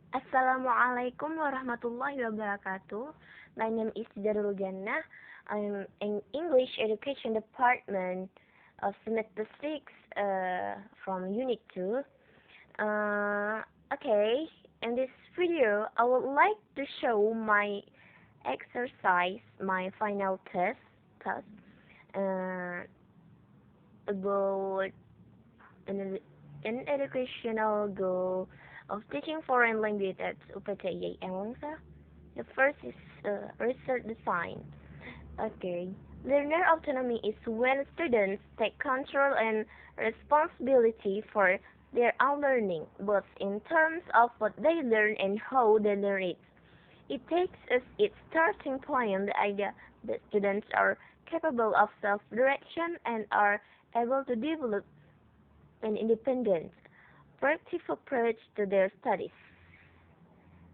Assalamualaikum warahmatullahi wabarakatuh. My name is Jannah. I'm in English Education Department of Semester 6 from Unit 2. Okay, in this video, I would like to show my exercise, my final test uh, about an educational goal of teaching foreign language at UPTY Angsa. The first is research design. Okay. Learner autonomy is when students take control and responsibility for their own learning, both in terms of what they learn and how they learn it. It takes as its starting point the idea that students are capable of self-direction and are able to develop an independent, proactive approach to their studies.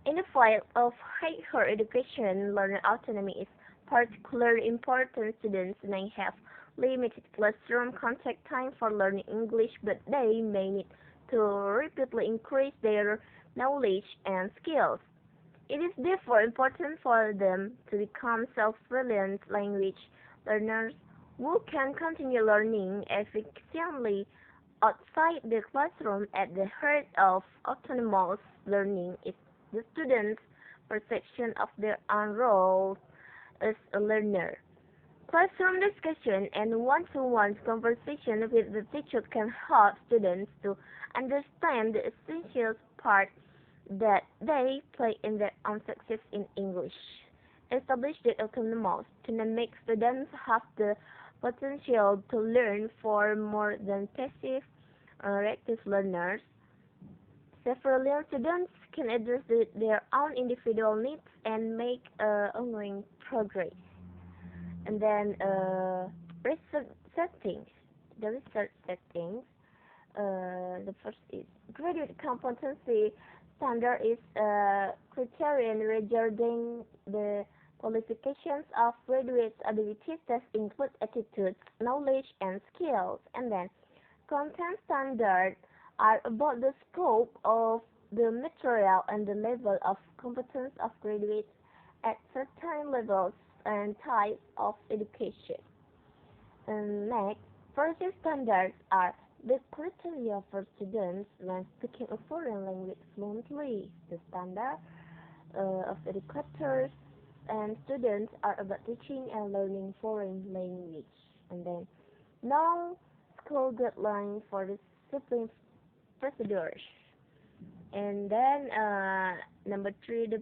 In the field of higher education, learner autonomy is particularly important. Students may have limited classroom contact time for learning English, but they may need to repeatedly increase their knowledge and skills. It is therefore important for them to become self-reliant language learners who can continue learning efficiently outside the classroom. At the heart of autonomous learning is the student's perception of their own role as a learner. Classroom discussion and one-to-one conversation with the teacher can help students to understand the essential part that they play in their own success in English. Establish the autonomous to make students have the potential to learn for more than passive active learners. Several students can address their own individual needs and make ongoing progress. And then research settings. The research settings. The first is graduate competency standard is a criterion regarding the qualifications of graduates' abilities that include attitudes, knowledge, and skills. And then content standards are about the scope of the material and the level of competence of graduates at certain levels and types of education. And next, process standards are the criteria for students when speaking a foreign language fluently. The standard of educators and students are about teaching and learning foreign language. And then, no school guidelines for discipline procedures. And then, number 3, the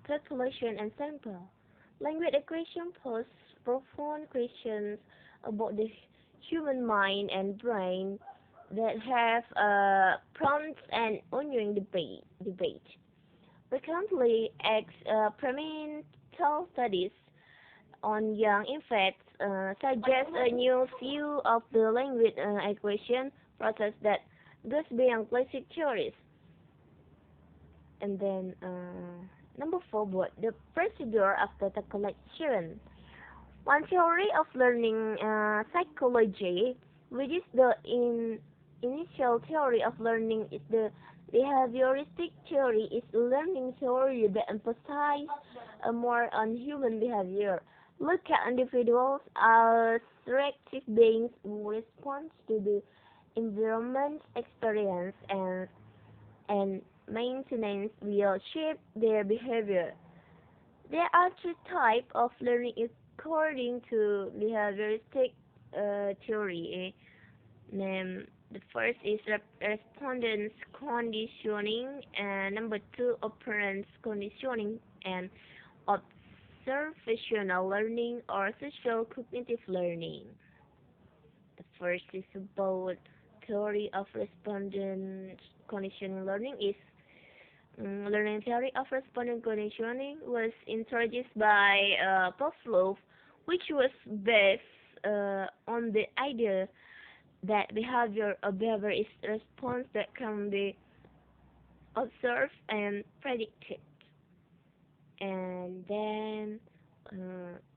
population and sample. Language equation pose profound questions about the human mind and brain that have prompted an ongoing debate. Recently, experimental studies on young infants suggest a new view of the language equation process that goes beyond classic theories. And then number 4, what the procedure of data collection. One theory of learning psychology, which is the initial theory of learning, is the behavioristic theory, is a learning theory that emphasizes more on human behavior. Look at individuals as reactive beings who respond to the environment, experience, and maintenance will shape their behavior. There are 3 types of learning according to behavioristic theory. The first is respondent conditioning, and number 2, operant conditioning, and observational learning or social cognitive learning. The first is about theory of respondent conditioning learning is learning theory of respondent conditioning was introduced by Pavlov, which was based on the idea that behavior is a response that can be observed and predicted. And then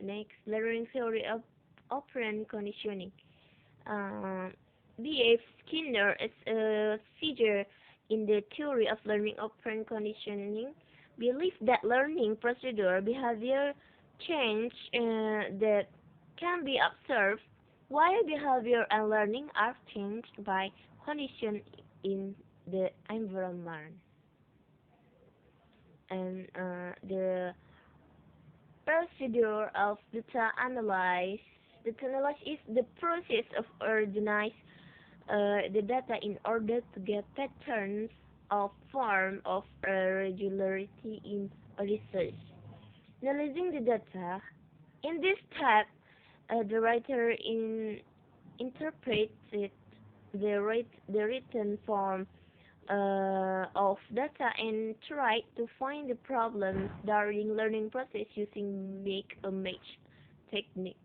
next, learning theory of operant conditioning. B.F. Skinner is a figure in the theory of learning operant conditioning, believe that learning procedure behavior change that can be observed while behavior and learning are changed by condition in the environment. And the procedure of data analysis. Data analysis is the process of organize the data in order to get patterns of form of regularity in research. Analyzing the data. In this step, the writer interprets it, the written form of data and try to find the problems during learning process using make a match technique.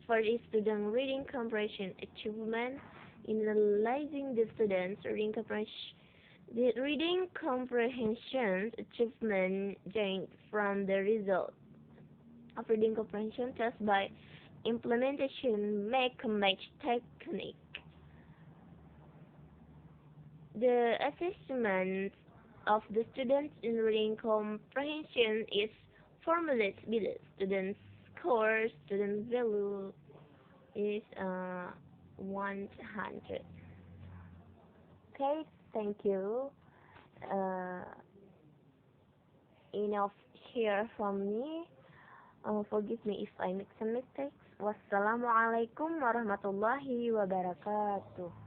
For the student reading comprehension achievement, in analyzing the student's reading comprehension, the reading comprehension achievement gained from the result of reading comprehension test by implementation make a match technique. The assessment of the students in reading comprehension is formulated below. Student score, student value is 100. Okay, thank you. Uh, Enough here from me. Forgive me if I make some mistakes. Wassalamualaikum warahmatullahi wabarakatuh.